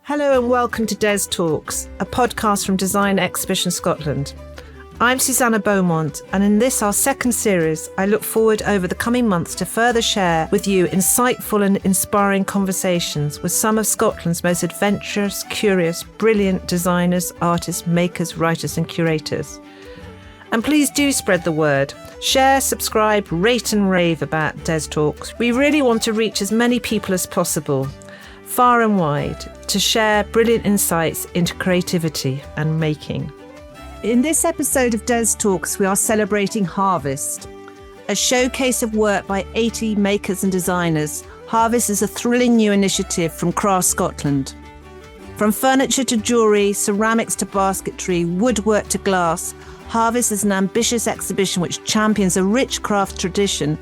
Hello and welcome to Des Talks, a podcast from Design Exhibition Scotland. I'm Susanna Beaumont, and in this, our second series, I look forward over the coming months to further share with you insightful and inspiring conversations with some of Scotland's most adventurous, curious, brilliant designers, artists, makers, writers and curators. And please do spread the word. Share, subscribe, rate and rave about Des Talks. We really want to reach as many people as possible, far and wide, to share brilliant insights into creativity and making. In this episode of Des Talks, we are celebrating Harvest, a showcase of work by 80 makers and designers. Harvest is a thrilling new initiative from Craft Scotland. From furniture to jewellery, ceramics to basketry, woodwork to glass, Harvest is an ambitious exhibition which champions a rich craft tradition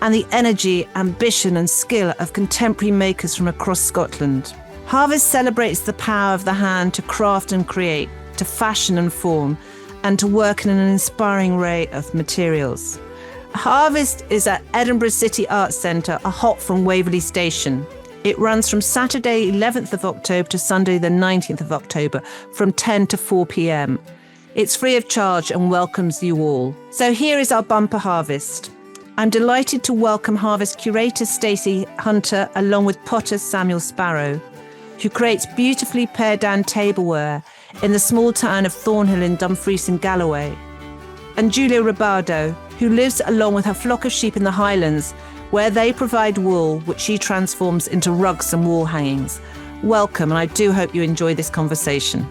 and the energy, ambition and skill of contemporary makers from across Scotland. Harvest celebrates the power of the hand to craft and create, to fashion and form, and to work in an inspiring array of materials. Harvest is at Edinburgh City Arts Centre, a hop from Waverley Station. It runs from Saturday 11th of October to Sunday the 19th of October from 10 to 4 p.m. It's free of charge and welcomes you all. So here is our bumper Harvest. I'm delighted to welcome Harvest curator Stacey Hunter along with potter Samuel Sparrow, who creates beautifully pared down tableware in the small town of Thornhill in Dumfries in Galloway, and Rebaudo, who lives along with her flock of sheep in the Highlands, where they provide wool, which she transforms into rugs and wall hangings. Welcome, and I do hope you enjoy this conversation.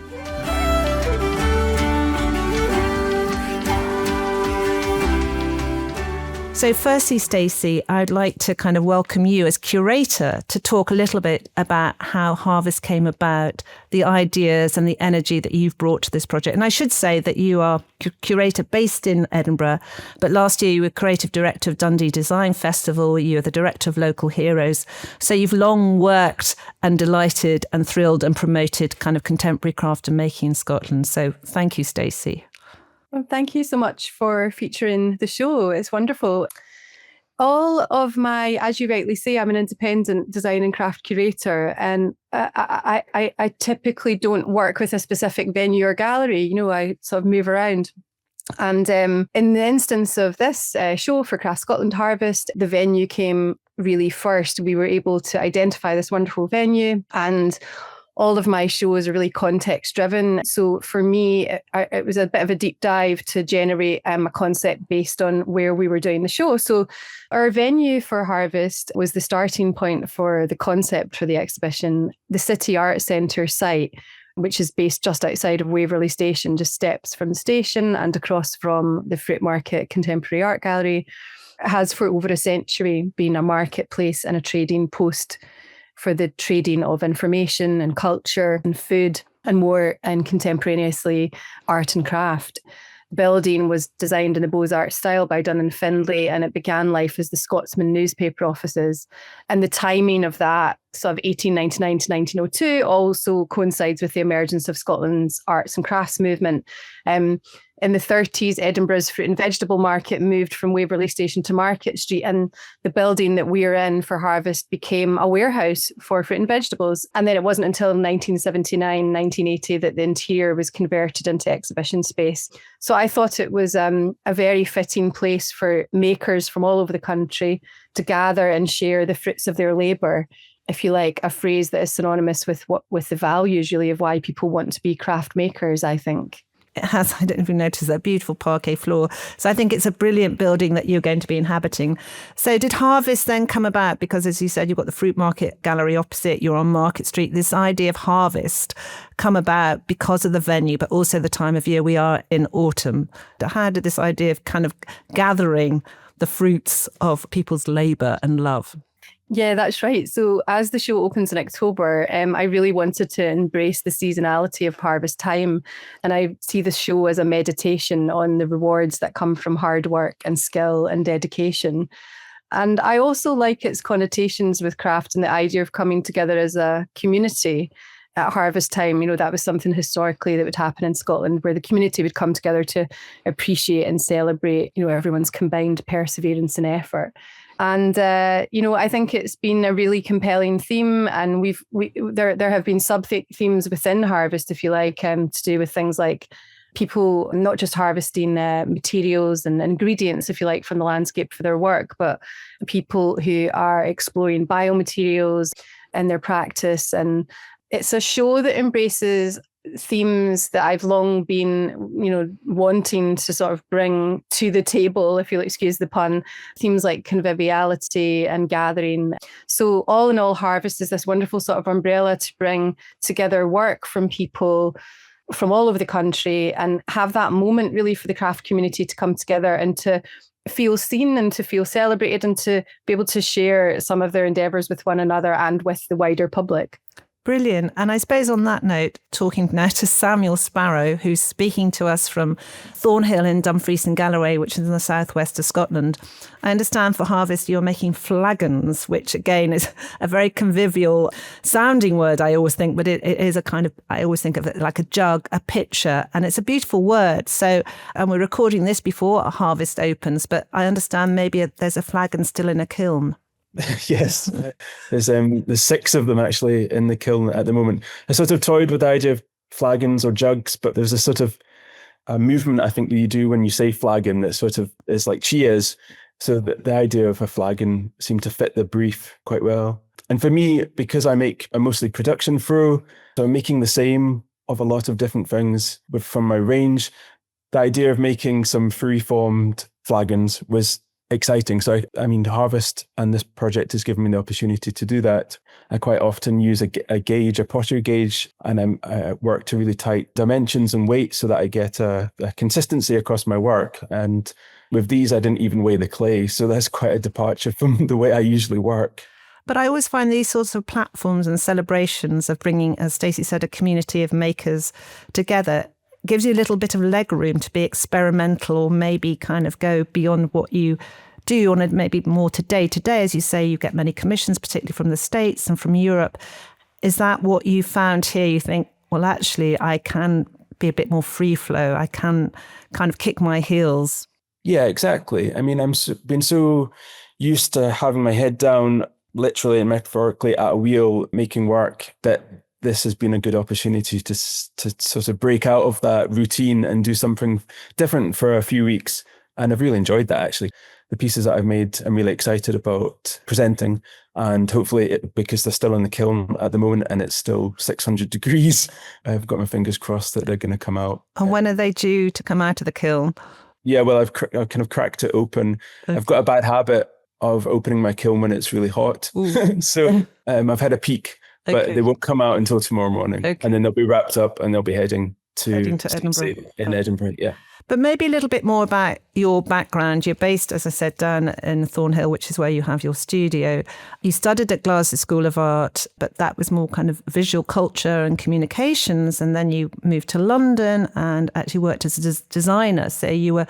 So firstly, Stacey, I'd like to kind of welcome you as curator to talk a little bit about how Harvest came about, the ideas and the energy that you've brought to this project. And I should say that you are curator based in Edinburgh, but last year you were creative director of Dundee Design Festival. You're the director of Local Heroes. So you've long worked and delighted and thrilled and promoted kind of contemporary craft and making in Scotland. So thank you, Stacey. Well, thank you so much for featuring the show. It's wonderful. All of my, as you rightly say, I'm an independent design and craft curator, and I typically don't work with a specific venue or gallery. You know, I sort of move around. And in the instance of this show for Craft Scotland Harvest, the venue came really first. We were able to identify this wonderful venue, and all of my shows are really context driven. So for me, it was a bit of a deep dive to generate a concept based on where we were doing the show. So our venue for Harvest was the starting point for the concept for the exhibition. The City Arts Centre site, which is based just outside of Waverley Station, just steps from the station and across from the Fruit Market Contemporary Art Gallery, has for over a century been a marketplace and a trading post for the trading of information and culture and food and more, and contemporaneously art and craft. The building was designed in the Beaux-Arts style by Dunn and Findlay, and it began life as the Scotsman newspaper offices. And the timing of that, sort of 1899 to 1902, also coincides with the emergence of Scotland's arts and crafts movement. In the 30s, Edinburgh's fruit and vegetable market moved from Waverley Station to Market Street, and the building that we're in for Harvest became a warehouse for fruit and vegetables. And then it wasn't until 1979, 1980 that the interior was converted into exhibition space. So I thought it was a very fitting place for makers from all over the country to gather and share the fruits of their labour, if you like, a phrase that is synonymous with the values really of why people want to be craft makers, I think. It has, I don't even notice that beautiful parquet floor. So I think it's a brilliant building that you're going to be inhabiting. So did Harvest then come about? Because as you said, you've got the Fruit Market Gallery opposite, you're on Market Street. This idea of Harvest come about because of the venue, but also the time of year we are in autumn. How did this idea of kind of gathering the fruits of people's labour and love? Yeah, that's right. So as the show opens in October, I really wanted to embrace the seasonality of harvest time. And I see the show as a meditation on the rewards that come from hard work and skill and dedication. And I also like its connotations with craft and the idea of coming together as a community at harvest time. You know, that was something historically that would happen in Scotland, where the community would come together to appreciate and celebrate, you know, everyone's combined perseverance and effort. And, I think it's been a really compelling theme, and there have been sub-themes within Harvest, if you like, to do with things like people not just harvesting materials and ingredients, if you like, from the landscape for their work, but people who are exploring biomaterials in their practice. And it's a show that embraces themes that I've long been, wanting to sort of bring to the table, if you'll excuse the pun, themes like conviviality and gathering. So all in all, Harvest is this wonderful sort of umbrella to bring together work from people from all over the country and have that moment really for the craft community to come together and to feel seen and to feel celebrated and to be able to share some of their endeavours with one another and with the wider public. Brilliant. And I suppose on that note, talking now to Samuel Sparrow, who's speaking to us from Thornhill in Dumfries and Galloway, which is in the southwest of Scotland. I understand for Harvest you're making flagons, which again is a very convivial sounding word, I always think, but it is a kind of, I always think of it like a jug, a pitcher, and it's a beautiful word. So, and we're recording this before Harvest opens, but I understand maybe there's a flagon still in a kiln. Yes, there's 6 of them actually in the kiln at the moment. I sort of toyed with the idea of flagons or jugs, but there's a sort of a movement I think that you do when you say flagon that sort of is like cheers. So the idea of a flagon seemed to fit the brief quite well. And for me, because I'm mostly production through, so I'm making the same of a lot of different things from my range. The idea of making some free-formed flagons was exciting. So I mean, Harvest and this project has given me the opportunity to do that. I quite often use a gauge, a pottery gauge, and I work to really tight dimensions and weight so that I get a consistency across my work. And with these, I didn't even weigh the clay. So that's quite a departure from the way I usually work. But I always find these sorts of platforms and celebrations of bringing, as Stacey said, a community of makers together gives you a little bit of leg room to be experimental or maybe kind of go beyond what you do on it, maybe more to day. As you say, you get many commissions, particularly from the States and from Europe. Is that what you found here? You think, well, actually, I can be a bit more free flow. I can kind of kick my heels. Yeah, exactly. I mean, been so used to having my head down, literally and metaphorically at a wheel, making work, that this has been a good opportunity to sort of break out of that routine and do something different for a few weeks. And I've really enjoyed that, actually. The pieces that I've made, I'm really excited about presenting. And hopefully, because they're still in the kiln at the moment and it's still 600 degrees, I've got my fingers crossed that they're going to come out. And when are they due to come out of the kiln? Yeah, well, I've kind of cracked it open. Okay. I've got a bad habit of opening my kiln when it's really hot. So I've had a peek. But they won't come out until tomorrow morning. Okay. And then they'll be wrapped up and they'll be heading to Edinburgh. In Edinburgh, yeah. But maybe a little bit more about your background. You're based, as I said, down in Thornhill, which is where you have your studio. You studied at Glasgow School of Art, but that was more kind of visual culture and communications. And then you moved to London and actually worked as a designer. So you were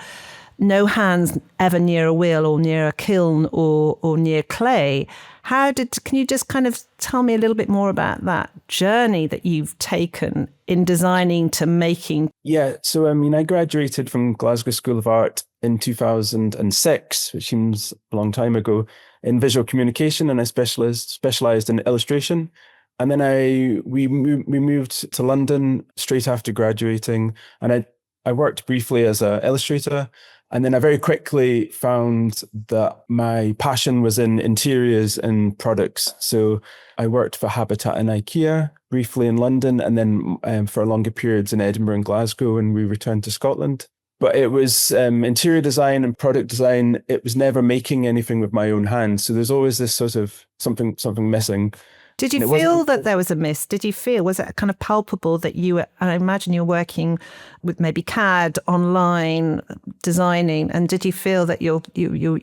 no hands ever near a wheel or near a kiln or near clay. Can you just kind of tell me a little bit more about that journey that you've taken in designing to making? Yeah, so I mean, I graduated from Glasgow School of Art in 2006, which seems a long time ago, in visual communication, and I specialised in illustration. And then we moved to London straight after graduating, and I worked briefly as an illustrator. And then I very quickly found that my passion was in interiors and products. So I worked for Habitat and IKEA briefly in London, and then for longer periods in Edinburgh and Glasgow, and we returned to Scotland. But it was interior design and product design. It was never making anything with my own hands. So there's always this sort of something missing. Did you feel that there was a miss? Was it kind of palpable that I imagine you're working with maybe CAD, online, designing, and did you feel that you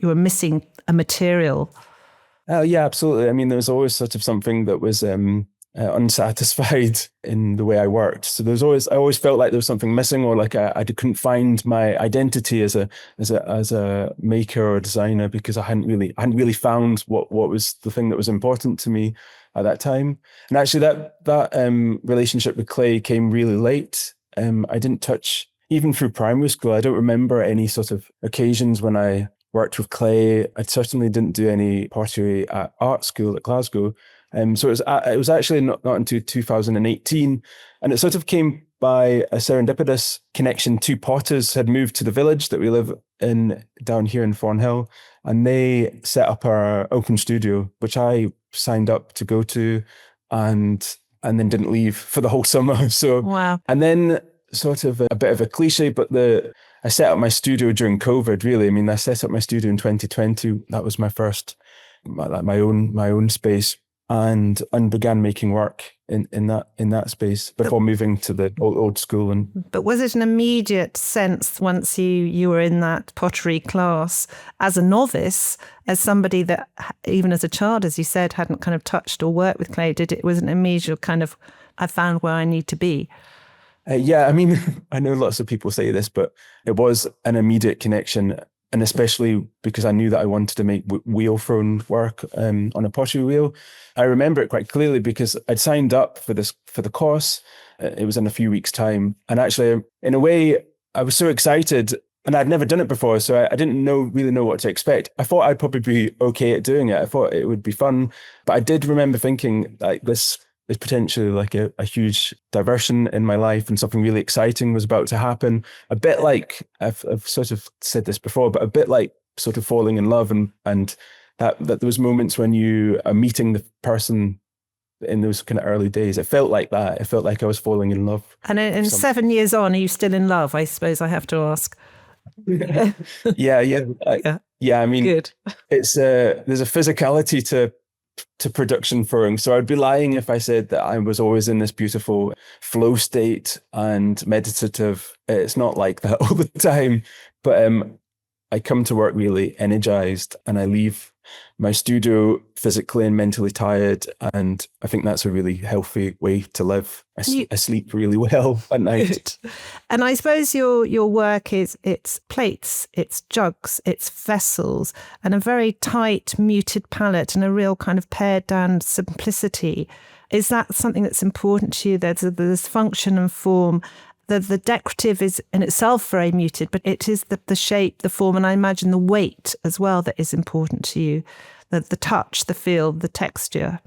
were missing a material? Yeah, absolutely. I mean, there was always sort of something that was unsatisfied in the way I worked. So I always felt like there was something missing, or like I couldn't find my identity as a maker or a designer, because I hadn't really found what was the thing that was important to me at that time. And actually that relationship with clay came really late. I didn't touch, even through primary school, I don't remember any sort of occasions when I worked with clay. I certainly didn't do any pottery at art school at Glasgow. So it was actually not until 2018, and it sort of came by a serendipitous connection. Two potters had moved to the village that we live in down here in Thornhill, and they set up our open studio, which I signed up to go to, and then didn't leave for the whole summer. So wow. And then sort of a bit of a cliche, but I set up my studio during COVID. Really, I mean, I set up my studio in 2020. That was my first, my own space, and began making work in that space before moving to the old school. But was it an immediate sense once you were in that pottery class as a novice, as somebody that even as a child, as you said, hadn't kind of touched or worked with clay? Was an immediate kind of, I found where I need to be? Yeah, I mean, I know lots of people say this, but it was an immediate connection. And especially because I knew that I wanted to make wheel thrown work on a pottery wheel. I remember it quite clearly because I'd signed up for the course. It was in a few weeks' time. And actually, in a way, I was so excited, and I'd never done it before, so I didn't really know what to expect. I thought I'd probably be okay at doing it. I thought it would be fun. But I did remember thinking, like, this is potentially like a huge diversion in my life, and something really exciting was about to happen. A bit like, I've sort of said this before, but a bit like sort of falling in love, and that those moments when you are meeting the person in those kind of early days. It felt like that. It felt like I was falling in love. And 7 years on, are you still in love? I suppose I have to ask. Yeah. I mean, good. It's there's a physicality to production throwing. So I'd be lying if I said that I was always in this beautiful flow state and meditative. It's not like that all the time, but I come to work really energized, and I leave my studio physically and mentally tired. And I think that's a really healthy way to live. I sleep really well at night. And I suppose your work it's plates, it's jugs, it's vessels, and a very tight muted palette and a real kind of pared down simplicity. Is that something that's important to you? There's function and form. The decorative is in itself very muted, but it is the shape, the form, and I imagine the weight as well that is important to you. The touch, the feel, the texture.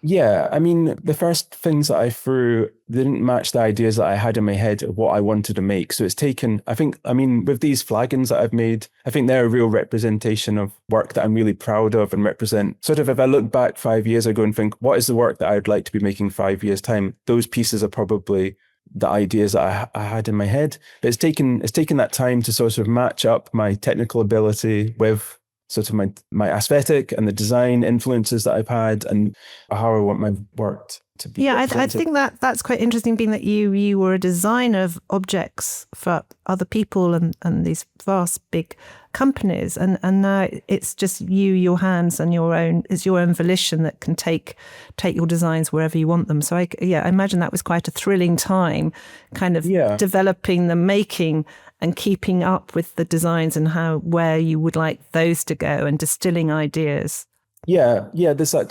Yeah, I mean, the first things that I threw, they didn't match the ideas that I had in my head of what I wanted to make. So it's taken, with these flagons that I've made, I think they're a real representation of work that I'm really proud of, and represent sort of, if I look back 5 years ago and think, what is the work that I'd like to be making 5 years' time? Those pieces are probably the ideas that I had in my head. But it's taken that time to sort of match up my technical ability with sort of my aesthetic and the design influences that I've had, and how I want my work to be. Yeah, I think that's quite interesting, being that you were a designer of objects for other people and these vast big companies, and now it's just your hands and your own volition that can take your designs wherever you want them. So I imagine that was quite a thrilling time, kind of developing the making and keeping up with the designs and where you would like those to go, and distilling ideas. Yeah, there's that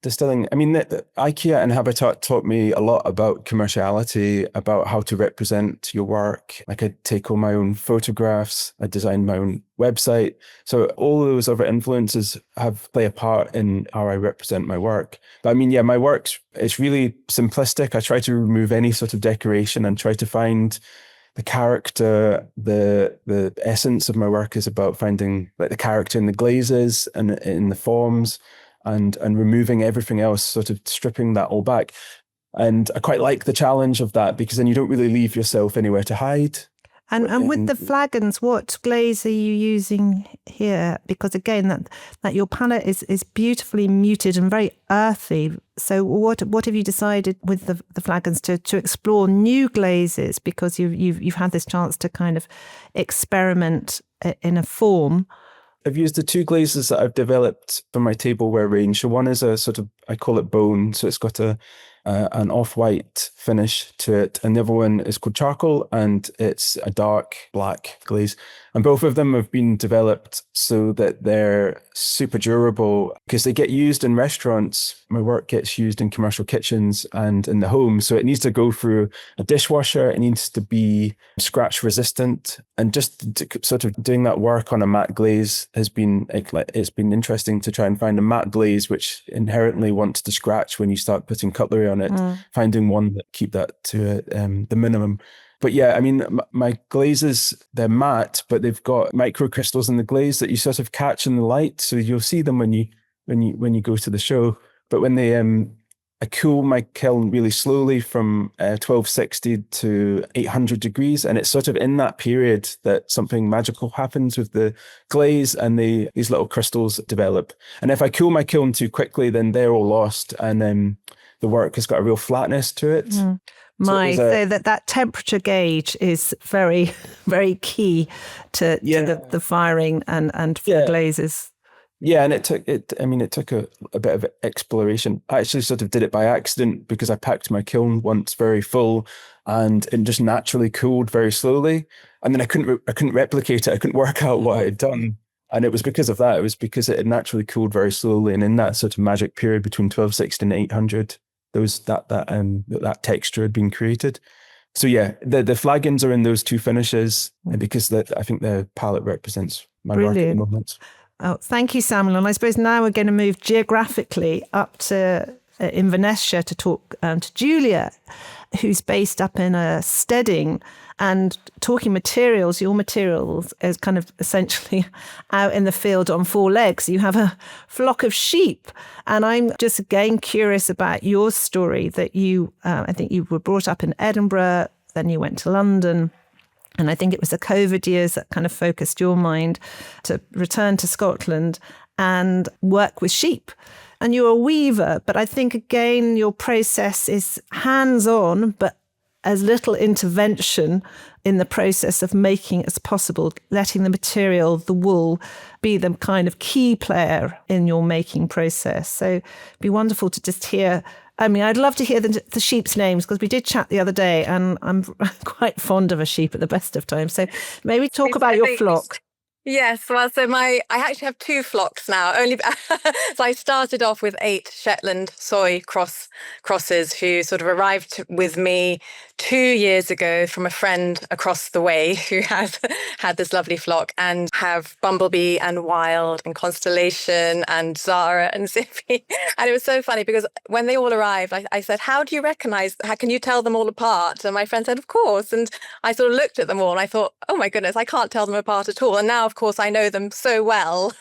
distilling. I mean, IKEA and Habitat taught me a lot about commerciality, about how to represent your work. I could take all my own photographs. I designed my own website. So all those other influences play a part in how I represent my work. But I mean, my work's, it's really simplistic. I try to remove any sort of decoration and try to find the character. The essence of my work is about finding like the character in the glazes and in the forms, and removing everything else, sort of stripping that all back. And I quite like the challenge of that, because then you don't really leave yourself anywhere to hide. And with the flagons, what glaze are you using here? Because again, that your palette is beautifully muted and very earthy. So what have you decided with the flagons to explore new glazes? Because you've had this chance to kind of experiment in a form. I've used the two glazes that I've developed for my tableware range. So one is a sort of, I call it bone. So it's got an off-white finish to it. And the other one is called charcoal, and it's a dark black glaze. And both of them have been developed so that they're super durable because they get used in restaurants. My work gets used in commercial kitchens and in the home. So it needs to go through a dishwasher. It needs to be scratch resistant. And just sort of doing that work on a matte glaze has been, it's been interesting to try and find a matte glaze which inherently wants to scratch when you start putting cutlery on it, finding one that keep that to the minimum. But yeah, I mean, my glazes, they're matte, but they've got microcrystals in the glaze that you sort of catch in the light. So you'll see them when you go to the show. But when they, I cool my kiln really slowly from 1260 to 800 degrees. And it's sort of in that period that something magical happens with the glaze and these little crystals develop. And if I cool my kiln too quickly, then they're all lost. And the work has got a real flatness to it. So that temperature gauge is very, very key to the firing and glazes. Yeah, and it took a bit of exploration. I actually sort of did it by accident because I packed my kiln once very full, and it just naturally cooled very slowly. And then I couldn't replicate it. I couldn't work out what I had done. And it was because of that. It was because it had naturally cooled very slowly. And in that sort of magic period between 1260 and 800, there was that texture had been created. So yeah, the flagons are in those two finishes because I think the palette represents my work at the moment. Oh, thank you, Samuel. And I suppose now we're going to move geographically up to Inverness to talk to Julia, who's based up in Stedding, and talking materials. Your materials is kind of essentially out in the field on four legs. You have a flock of sheep, and I'm just again curious about your story. That you, I think you were brought up in Edinburgh, then you went to London. And I think it was the COVID years that kind of focused your mind to return to Scotland and work with sheep. And you're a weaver, but I think, again, your process is hands-on, but as little intervention in the process of making as possible, letting the material, the wool, be the kind of key player in your making process. So it'd be wonderful to just hear. I mean, I'd love to hear the sheep's names because we did chat the other day and I'm quite fond of a sheep at the best of times. So maybe talk about your flock. Yes, well, so I actually have two flocks now. So I started off with 8 Shetland soy crosses who sort of arrived with me 2 years ago from a friend across the way who has had this lovely flock, and have Bumblebee and Wild and Constellation and Zara and Zippy. And it was so funny because when they all arrived, I said, how can you tell them all apart? And my friend said, of course. And I sort of looked at them all and I thought, oh my goodness, I can't tell them apart at all. And now, of course, I know them so well,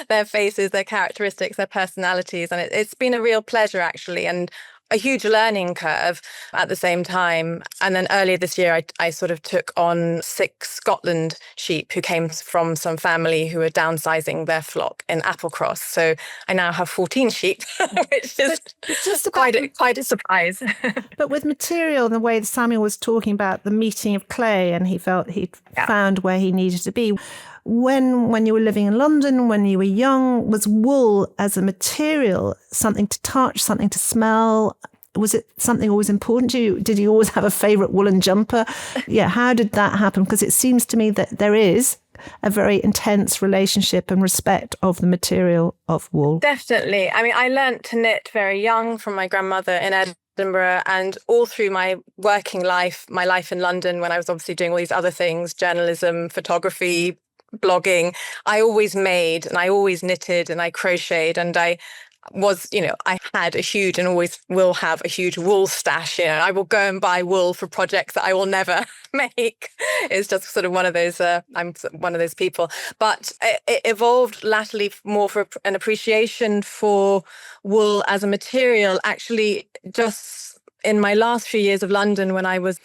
their faces, their characteristics, their personalities. And it's been a real pleasure, actually, and a huge learning curve at the same time. And then earlier this year, I sort of took on 6 Scotland sheep who came from some family who were downsizing their flock in Applecross. So I now have 14 sheep, which is just quite a surprise. But with material, the way that Samuel was talking about the meeting of clay, and he felt he'd found where he needed to be. When you were living in London, when you were young, was wool as a material something to touch, something to smell? Was it something always important to you? Did you always have a favourite woolen jumper? Yeah, how did that happen? Because it seems to me that there is a very intense relationship and respect of the material of wool. Definitely. I mean, I learnt to knit very young from my grandmother in Edinburgh, and all through my working life, my life in London, when I was obviously doing all these other things, journalism, photography, blogging, I always made and I always knitted and I crocheted, and I had a huge and always will have a huge wool stash. I will go and buy wool for projects that I will never make. It's just sort of one of those, I'm one of those people. But it evolved latterly more for an appreciation for wool as a material, actually, just in my last few years of London, when I was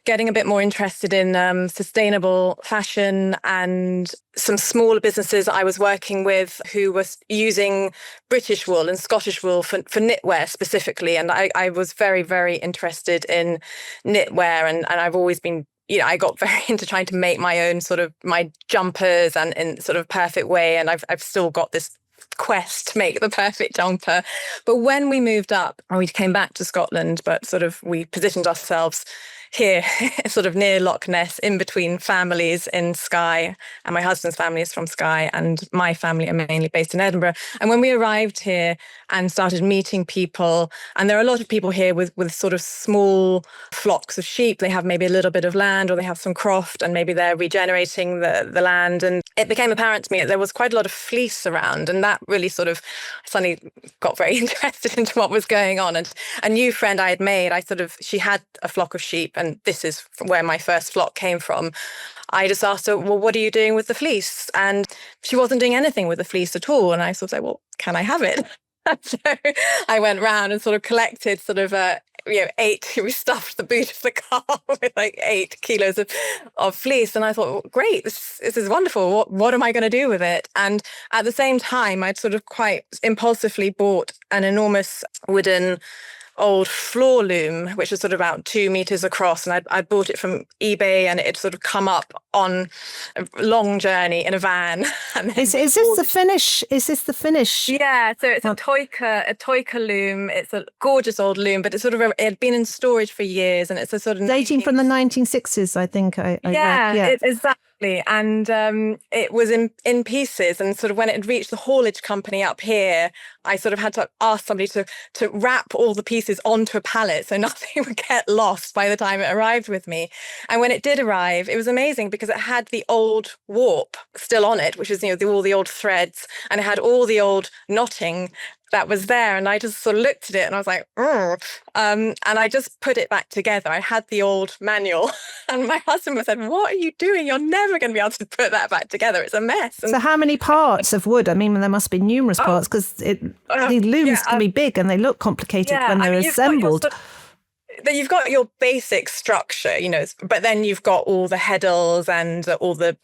getting a bit more interested in sustainable fashion, and some smaller businesses I was working with who was using British wool and Scottish wool for knitwear specifically. And I was very, very interested in knitwear, and I've always been, I got very into trying to make my own sort of my jumpers and in sort of perfect way. And I've still got this quest to make the perfect jumper. But when we moved up and we came back to Scotland, but sort of we positioned ourselves here, sort of near Loch Ness, in between families in Skye, and my husband's family is from Skye, and my family are mainly based in Edinburgh. And when we arrived here and started meeting people, and there are a lot of people here with sort of small flocks of sheep. They have maybe a little bit of land, or they have some croft, and maybe they're regenerating the land. And it became apparent to me that there was quite a lot of fleece around, and that really sort of suddenly got very interested into what was going on. And a new friend I had made, she had a flock of sheep, and this is where my first flock came from. I just asked her, well, what are you doing with the fleece? And she wasn't doing anything with the fleece at all. And I sort of said, well, can I have it? So I went round and sort of collected sort of we stuffed the boot of the car with like 8 kilos of fleece. And I thought, well, great, this is wonderful. What am I going to do with it? And at the same time, I'd sort of quite impulsively bought an enormous wooden old floor loom, which was sort of about 2 meters across, and I bought it from eBay, and it had sort of come up on a long journey in a van. And is this the finish? Is this the finish? Yeah, so it's a Toika loom. It's a gorgeous old loom, but it's sort of it had been in storage for years, and it's a sort of dating from the 1960s, I think. I read. Yeah. Exactly. And it was in pieces, and sort of when it had reached the haulage company up here, I sort of had to ask somebody to wrap all the pieces onto a pallet so nothing would get lost by the time it arrived with me. And when it did arrive, it was amazing because it had the old warp still on it, which is all the old threads, and it had all the old knotting that was there. And I just sort of looked at it and I was like, and I just put it back together. I had the old manual, and my husband said, what are you doing? You're never going to be able to put that back together. It's a mess. And so how many parts of wood? I mean, there must be numerous parts, because the looms can be big and they look complicated when they're assembled. You've got your basic structure, but then you've got all the heddles and all the,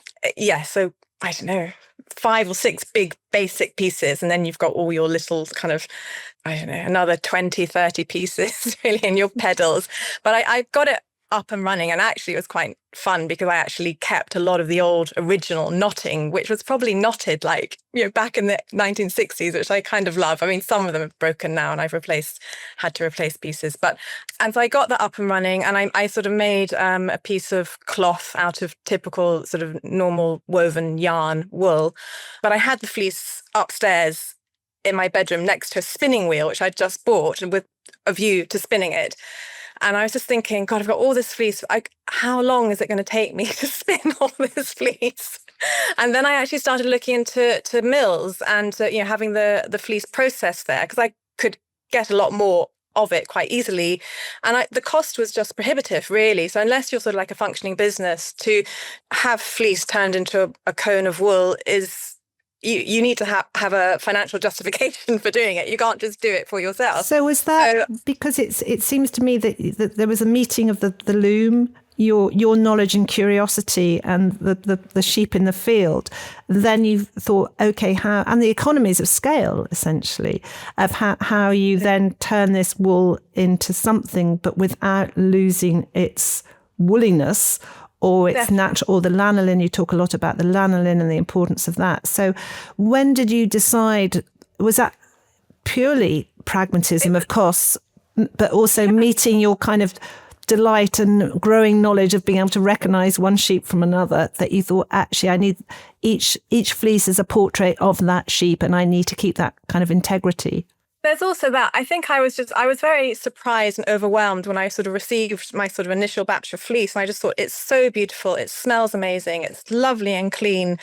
so I don't know, 5 or 6 big basic pieces, and then you've got all your little kind of, I don't know, another 20, 30 pieces really in your pedals. But I got it up and running, and actually it was quite fun because I actually kept a lot of the old original knotting, which was probably knotted like back in the 1960s, which I kind of love. I mean, some of them are broken now, and I've had to replace pieces. And so I got that up and running, and I sort of made a piece of cloth out of typical sort of normal woven yarn wool. But I had the fleece upstairs in my bedroom next to a spinning wheel, which I'd just bought, and with a view to spinning it. And I was just thinking, God, I've got all this fleece. How long is it going to take me to spin all this fleece? And then I actually started looking into mills and having the fleece processed there, because I could get a lot more of it quite easily. And the cost was just prohibitive, really. So unless you're sort of like a functioning business, to have fleece turned into a cone of wool is... You need to have a financial justification for doing it. You can't just do it for yourself. So was that because it seems to me that there was a meeting of the loom, your knowledge and curiosity, and the sheep in the field. Then you thought, okay, and the economies of scale, essentially, of how you then turn this wool into something, but without losing its wooliness, or it's natural, or the lanolin. You talk a lot about the lanolin and the importance of that. So when did you decide, was that purely pragmatism of costs, but also meeting your kind of delight and growing knowledge of being able to recognize one sheep from another, that you thought, actually, I need each fleece as a portrait of that sheep, and I need to keep that kind of integrity? There's also that. I think I was very surprised and overwhelmed when I sort of received my sort of initial batch of fleece. And I just thought, it's so beautiful. It smells amazing. It's lovely and clean.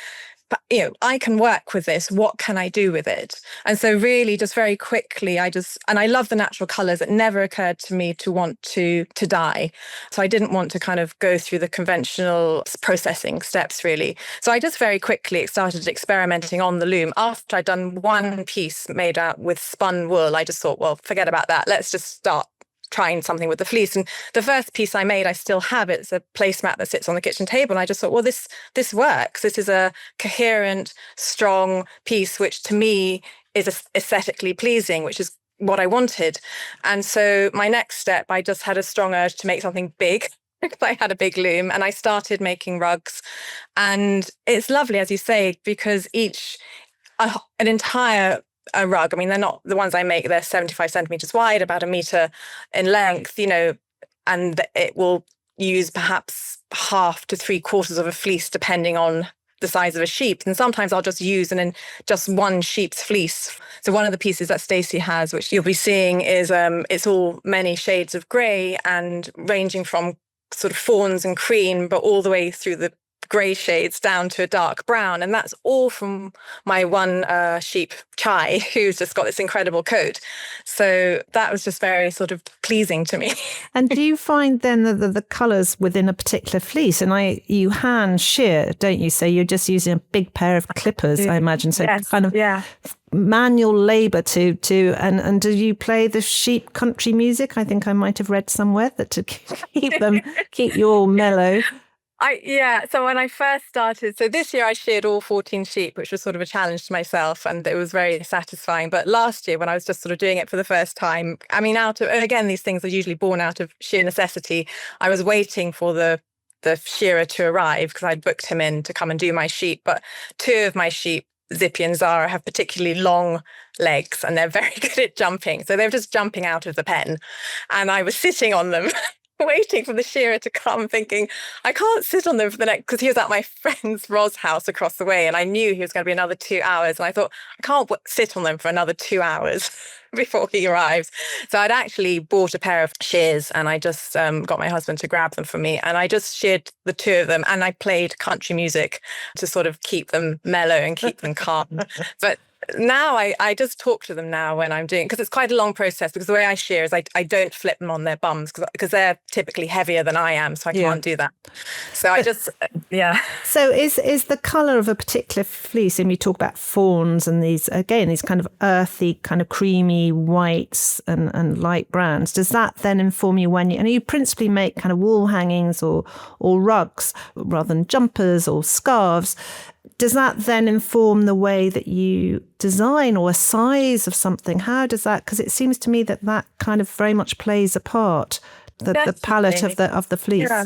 But, I can work with this. What can I do with it? And so really just very quickly, and I love the natural colours. It never occurred to me to want to dye. So I didn't want to kind of go through the conventional processing steps, really. So I just very quickly started experimenting on the loom. After I'd done one piece made out with spun wool, I just thought, well, forget about that. Let's just start trying something with the fleece. And the first piece I made, I still have it. It's a placemat that sits on the kitchen table. And I just thought, well, this works. This is a coherent, strong piece, which to me is aesthetically pleasing, which is what I wanted. And so my next step, I just had a strong urge to make something big. I had a big loom, and I started making rugs. And it's lovely, as you say, because an entire rug, I mean, they're not the ones I make, they're 75 centimeters wide, about 1 meter in length, and it will use perhaps half to 3/4 of a fleece, depending on the size of a sheep. And sometimes I'll just use just one sheep's fleece. So one of the pieces that Stacey has, which you'll be seeing, is it's all many shades of grey, and ranging from sort of fawns and cream, but all the way through the grey shades down to a dark brown. And that's all from my one sheep, Chai, who's just got this incredible coat. So that was just very sort of pleasing to me. And do you find then the colours within a particular fleece, and you hand shear, don't you? So you're just using a big pair of clippers, I imagine. So yes, kind of manual labour and do you play the sheep country music? I think I might have read somewhere that to keep you all mellow. So when I first started, so this year I sheared all 14 sheep, which was sort of a challenge to myself, and it was very satisfying. But last year, when I was just sort of doing it for the first time, I mean, again, these things are usually born out of sheer necessity. I was waiting for the shearer to arrive because I'd booked him in to come and do my sheep. But 2 of my sheep, Zippy and Zara, have particularly long legs, and they're very good at jumping. So they were just jumping out of the pen, and I was sitting on them waiting for the shearer to come, thinking, I can't sit on them for the next, because he was at my friend's Roz house across the way, and I knew he was going to be another 2 hours. And I thought, I can't sit on them for another 2 hours before he arrives. So I'd actually bought a pair of shears, and I just got my husband to grab them for me. And I just sheared the 2 of them, and I played country music to sort of keep them mellow and keep them calm. But now I just talk to them now when I'm doing, because it's quite a long process, because the way I shear is I don't flip them on their bums because they're typically heavier than I am, so I can't do that. So I just, So is the colour of a particular fleece, and you talk about fawns and these kind of earthy, kind of creamy whites and light browns, does that then inform you and you principally make kind of wall hangings or rugs rather than jumpers or scarves? Does that then inform the way that you design, or a size of something? How does that, because it seems to me that kind of very much plays a part, the palette of the fleece. Yeah.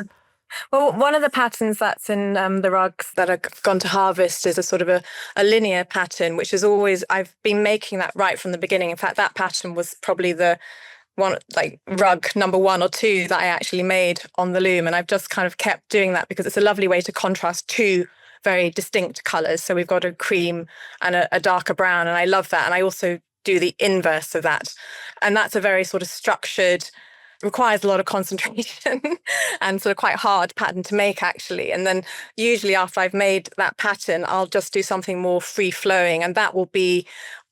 Well, one of the patterns that's in the rugs that have gone to harvest is a sort of a linear pattern, which is always, I've been making that right from the beginning. In fact, that pattern was probably the one, like rug number 1 or 2 that I actually made on the loom. And I've just kind of kept doing that because it's a lovely way to contrast 2 very distinct colours. So we've got a cream and a darker brown, and I love that. And I also do the inverse of that. And that's a very sort of structured, requires a lot of concentration and sort of quite hard pattern to make, actually. And then usually after I've made that pattern, I'll just do something more free flowing, and that will be,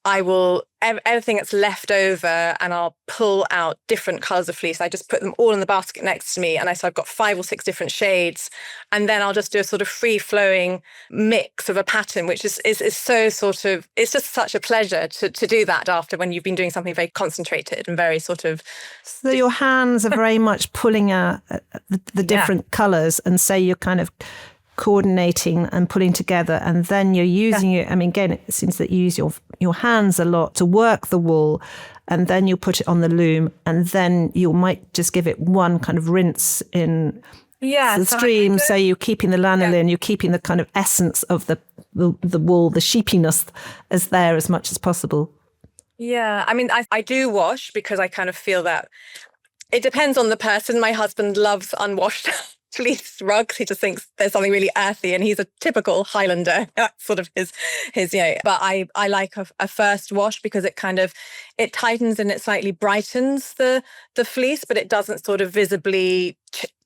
everything that's left over, and I'll pull out different colours of fleece. I just put them all in the basket next to me, and so I've got 5 or 6 different shades, and then I'll just do a sort of free-flowing mix of a pattern, which is so sort of, it's just such a pleasure to do that after, when you've been doing something very concentrated and very sort of... So your hands are very much pulling out the different colours, and so you're kind of coordinating and putting together, and then you're using it. I mean, again, it seems that you use your hands a lot to work the wool, and then you'll put it on the loom, and then you might just give it one kind of rinse in the stream. So you're keeping the lanolin, you're keeping the kind of essence of the wool, the sheepiness as there as much as possible. Yeah, I mean, I do wash, because I kind of feel that it depends on the person. My husband loves unwashed fleece rugs. He just thinks there's something really earthy, and he's a typical Highlander. That's sort of his but I like a first wash, because it kind of, it tightens and it slightly brightens the fleece, but it doesn't sort of visibly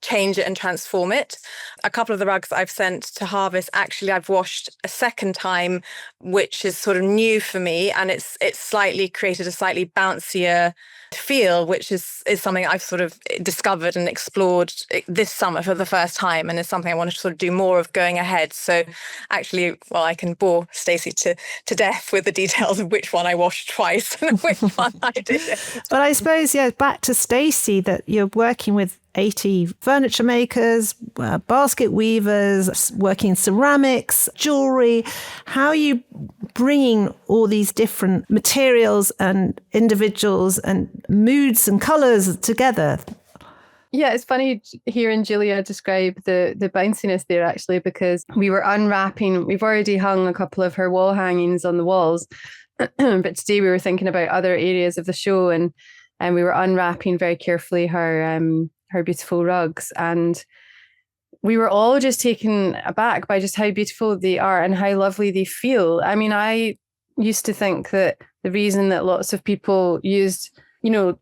change it and transform it. A couple of the rugs that I've sent to harvest, actually I've washed a second time, which is sort of new for me, and it's slightly created a slightly bouncier feel, which is something I've sort of discovered and explored this summer for the first time, and it's something I want to sort of do more of going ahead. So actually, well, I can bore Stacey to death with the details of which one I washed twice and which one I did. But I suppose, back to Stacey, that you're working with 80 furniture makers, basket weavers, working in ceramics, jewellery. How are you bringing all these different materials and individuals and moods and colours together? Yeah, it's funny hearing Julia describe the bounciness there, actually, because we were unwrapping. We've already hung a couple of her wall hangings on the walls, but today we were thinking about other areas of the show, and we were unwrapping very carefully her her beautiful rugs. And we were all just taken aback by just how beautiful they are and how lovely they feel. I mean, I used to think that the reason that lots of people used,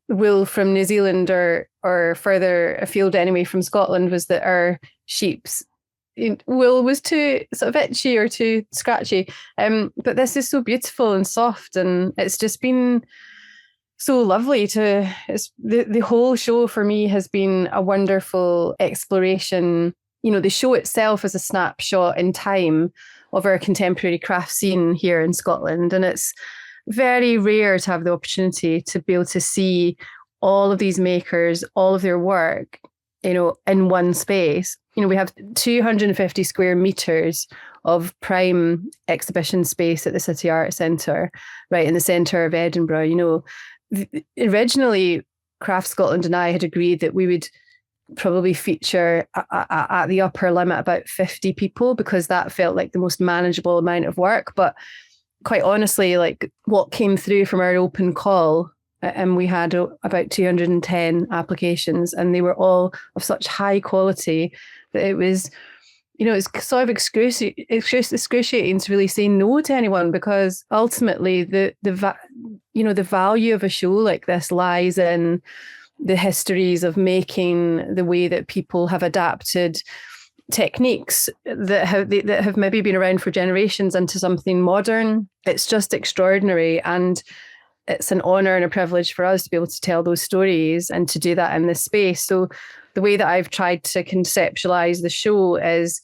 wool from New Zealand or further afield anyway from Scotland was that our sheep's wool was too sort of itchy or too scratchy. But this is so beautiful and soft, and it's just been so lovely the whole show for me has been a wonderful exploration. The show itself is a snapshot in time of our contemporary craft scene here in Scotland. And it's very rare to have the opportunity to be able to see all of these makers, all of their work, in one space. We have 250 square meters of prime exhibition space at the City Arts Centre, right in the centre of Edinburgh. Originally, Craft Scotland and I had agreed that we would probably feature at the upper limit about 50 people, because that felt like the most manageable amount of work. But quite honestly, like what came through from our open call, and we had about 210 applications, and they were all of such high quality that it was, it's sort of excruciating to really say no to anyone, because ultimately the value of a show like this lies in the histories of making, the way that people have adapted techniques that have maybe been around for generations into something modern. It's just extraordinary, and it's an honour and a privilege for us to be able to tell those stories and to do that in this space. So the way that I've tried to conceptualise the show is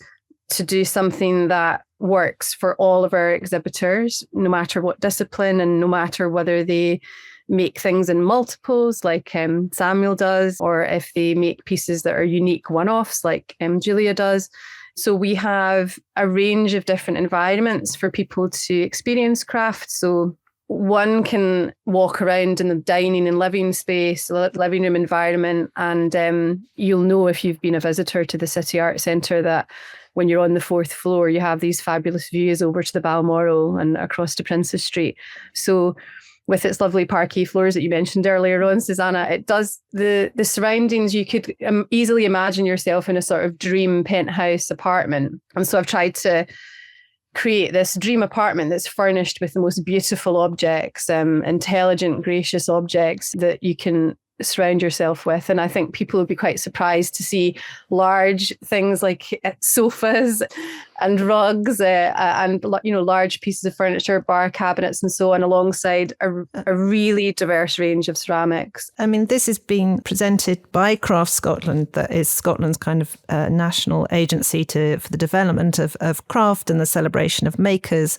to do something that works for all of our exhibitors, no matter what discipline and no matter whether they make things in multiples like Samuel does, or if they make pieces that are unique one-offs like Julia does. So we have a range of different environments for people to experience craft. So one can walk around in the dining and living space, living room environment, and you'll know if you've been a visitor to the City Arts Centre that when you're on the 4th floor, you have these fabulous views over to the Balmoral and across to Princes Street. So with its lovely parquet floors that you mentioned earlier on, Susanna, it does the surroundings. You could easily imagine yourself in a sort of dream penthouse apartment. And so I've tried to create this dream apartment that's furnished with the most beautiful objects, intelligent, gracious objects that you can surround yourself with. And I think people would be quite surprised to see large things like sofas and rugs and large pieces of furniture, bar cabinets and so on, alongside a really diverse range of ceramics. I mean, this is being presented by Craft Scotland, that is Scotland's kind of national agency for the development of craft and the celebration of makers.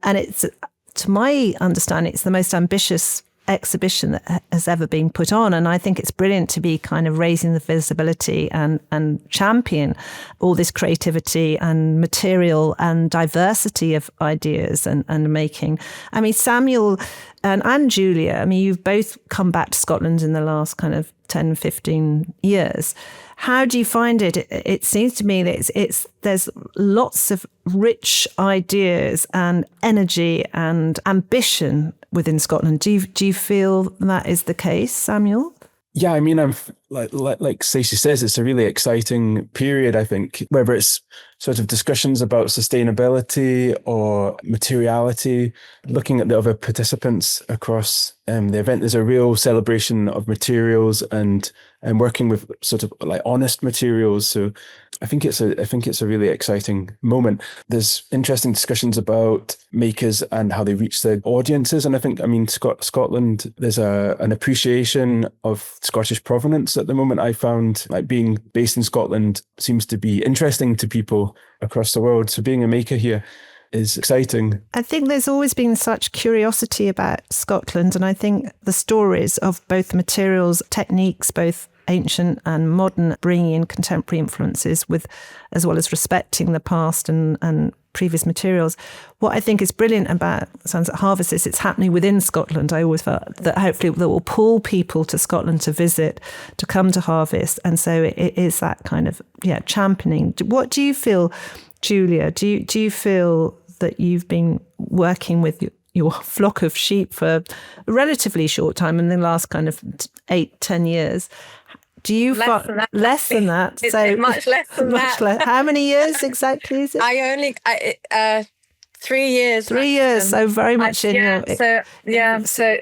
And it's, to my understanding, it's the most ambitious exhibition that has ever been put on, and I think it's brilliant to be kind of raising the visibility and champion all this creativity and material and diversity of ideas and making. I mean, Samuel and Julia, I mean, you've both come back to Scotland in the last kind of 10, 15 years. How do you find it? It seems to me that there's lots of rich ideas and energy and ambition within Scotland. Do you feel that is the case, Samuel? Yeah, I mean, I'm like Stacey says, it's a really exciting period, I think, whether it's sort of discussions about sustainability or materiality, looking at the other participants across the event. There's a real celebration of materials and working with sort of like honest materials. So I think it's a really exciting moment. There's interesting discussions about makers and how they reach their audiences. And I think, Scotland, there's an appreciation of Scottish provenance at the moment. I found like being based in Scotland seems to be interesting to people across the world. So being a maker here is exciting. I think there's always been such curiosity about Scotland, and I think the stories of both materials, techniques, both ancient and modern, bringing in contemporary influences with, as well as respecting the past and previous materials. What I think is brilliant about Sunset Harvest is it's happening within Scotland. I always felt that hopefully that will pull people to Scotland to visit, to come to Harvest. And so it is that kind of, championing. What do you feel, Julia? Do you feel that you've been working with your flock of sheep for a relatively short time in the last kind of 8-10 years? Do you less than that? It's so much less than that. How many years exactly is it? I only 3 years. 3 years. So very much in your. So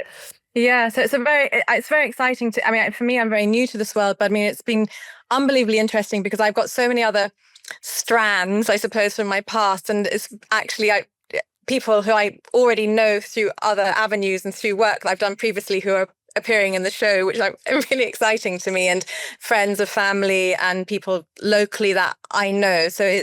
it's very exciting to. I mean, for me, I'm very new to this world, but I mean, it's been unbelievably interesting because I've got so many other strands, I suppose, from my past, and it's actually people who I already know through other avenues and through work that I've done previously who are appearing in the show, which are really exciting to me, and friends of family and people locally that I know. So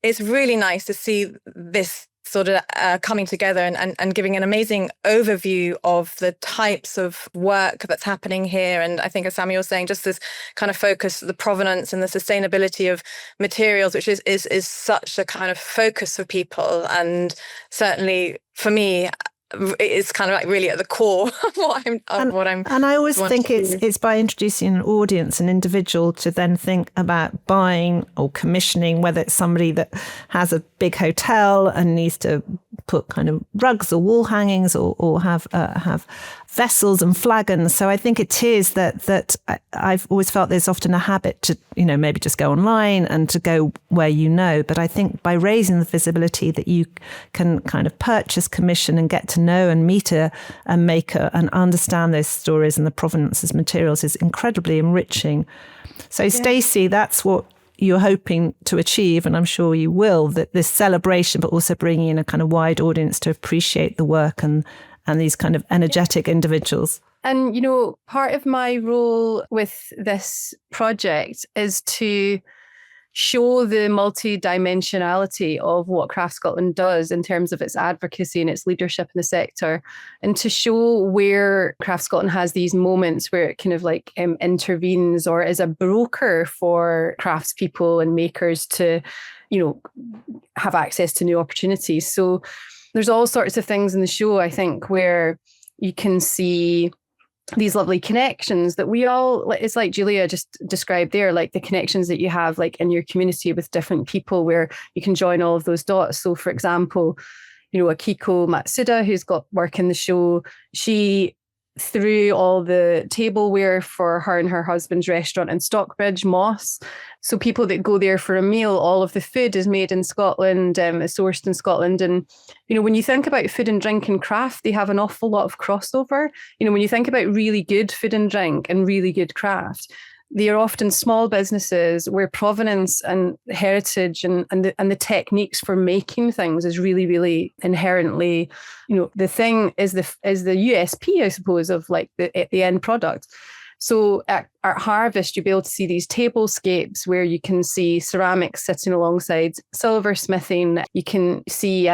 it's really nice to see this sort of coming together and giving an amazing overview of the types of work that's happening here. And I think, as Samuel was saying, just this kind of focus, the provenance and the sustainability of materials, which is such a kind of focus for people. And certainly for me, it's kind of like really at the core of what I'm. And I always think it's by introducing an audience, an individual, to then think about buying or commissioning, whether it's somebody that has a big hotel and needs to put kind of rugs or wall hangings or have vessels and flagons. So I think it is that I've always felt there's often a habit to, maybe just go online and to go where but I think by raising the visibility that you can kind of purchase, commission and get to know and meet a maker and understand those stories and the provenance of materials is incredibly enriching. So Stacey, that's what you're hoping to achieve, and I'm sure you will, that this celebration, but also bringing in a kind of wide audience to appreciate the work and these kind of energetic individuals. And, part of my role with this project is to show the multi-dimensionality of what Craft Scotland does in terms of its advocacy and its leadership in the sector, and to show where Craft Scotland has these moments where it kind of like intervenes or is a broker for craftspeople and makers to, have access to new opportunities. So there's all sorts of things in the show, I think, where you can see these lovely connections that it's like Julia just described there, like the connections that you have like in your community with different people where you can join all of those dots. So for example, Akiko Matsuda, who's got work in the show, she threw all the tableware for her and her husband's restaurant in Stockbridge, Moss. So people that go there for a meal, all of the food is made in Scotland, is sourced in Scotland. And, when you think about food and drink and craft, they have an awful lot of crossover. When you think about really good food and drink and really good craft, they are often small businesses where provenance and heritage and the techniques for making things is really, really inherently, the thing is the USP, I suppose, of like the end product. So at Harvest, you'll be able to see these tablescapes where you can see ceramics sitting alongside silversmithing. You can see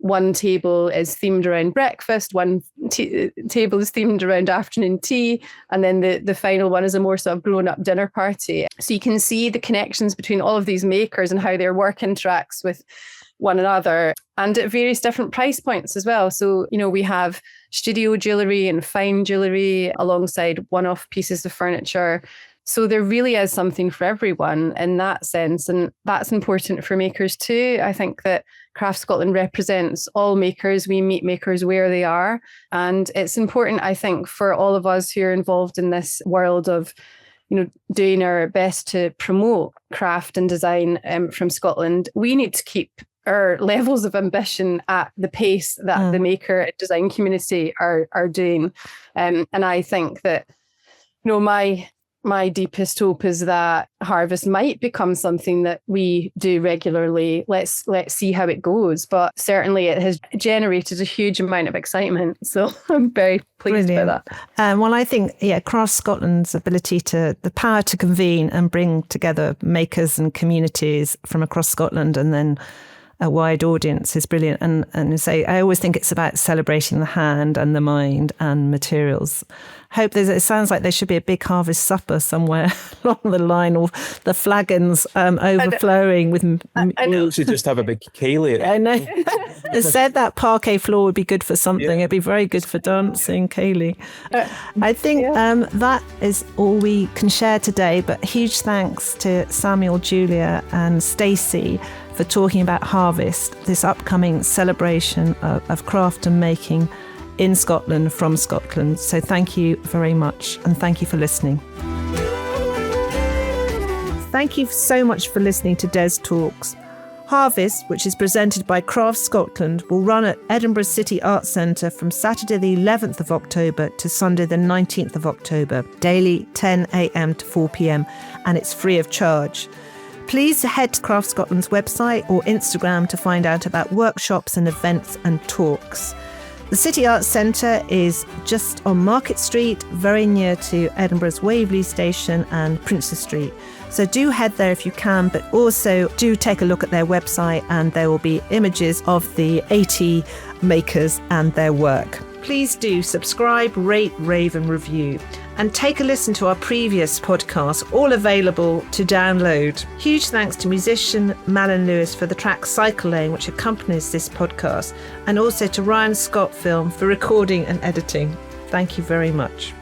one table is themed around breakfast, one table is themed around afternoon tea, and then the final one is a more sort of grown-up dinner party. So you can see the connections between all of these makers and how their work interacts with one another, and at various different price points as well. So, we have studio jewellery and fine jewellery alongside one-off pieces of furniture. So there really is something for everyone in that sense. And that's important for makers too. I think that Craft Scotland represents all makers. We meet makers where they are. And it's important, I think, for all of us who are involved in this world of, doing our best to promote craft and design from Scotland. We need to keep our levels of ambition at the pace that the maker and design community are doing. And I think that, my deepest hope is that Harvest might become something that we do regularly. Let's see how it goes. But certainly it has generated a huge amount of excitement. So I'm very pleased by that. Well, I think, Craft Scotland's ability the power to convene and bring together makers and communities from across Scotland and then a wide audience is brilliant. And say, I always think it's about celebrating the hand and the mind and materials. It sounds like there should be a big harvest supper somewhere along the line, or the flagons overflowing with. We should just have a big ceilidh. I know. They said that parquet floor would be good for something. It'd be very good for dancing, ceilidh. I think that is all we can share today. But huge thanks to Samuel, Julia, and Stacey for talking about Harvest, this upcoming celebration of craft and making in Scotland, from Scotland. So thank you very much, and thank you for listening. thank you so much for listening to Des Talks. Harvest, which is presented by Crafts Scotland, will run at Edinburgh City Arts Centre from Saturday the 11th of October to Sunday the 19th of October, daily 10 a.m. to 4 p.m, and it's free of charge. Please head to Crafts Scotland's website or Instagram to find out about workshops and events and talks. The City Arts Centre is just on Market Street, very near to Edinburgh's Waverley Station and Princes Street. So do head there if you can, but also do take a look at their website, and there will be images of the 80 makers and their work. Please do subscribe, rate, rave and review. And take a listen to our previous podcasts, all available to download. Huge thanks to musician Malin Lewis for the track Cycle Lane, which accompanies this podcast, and also to Ryan Scott Film for recording and editing. Thank you very much.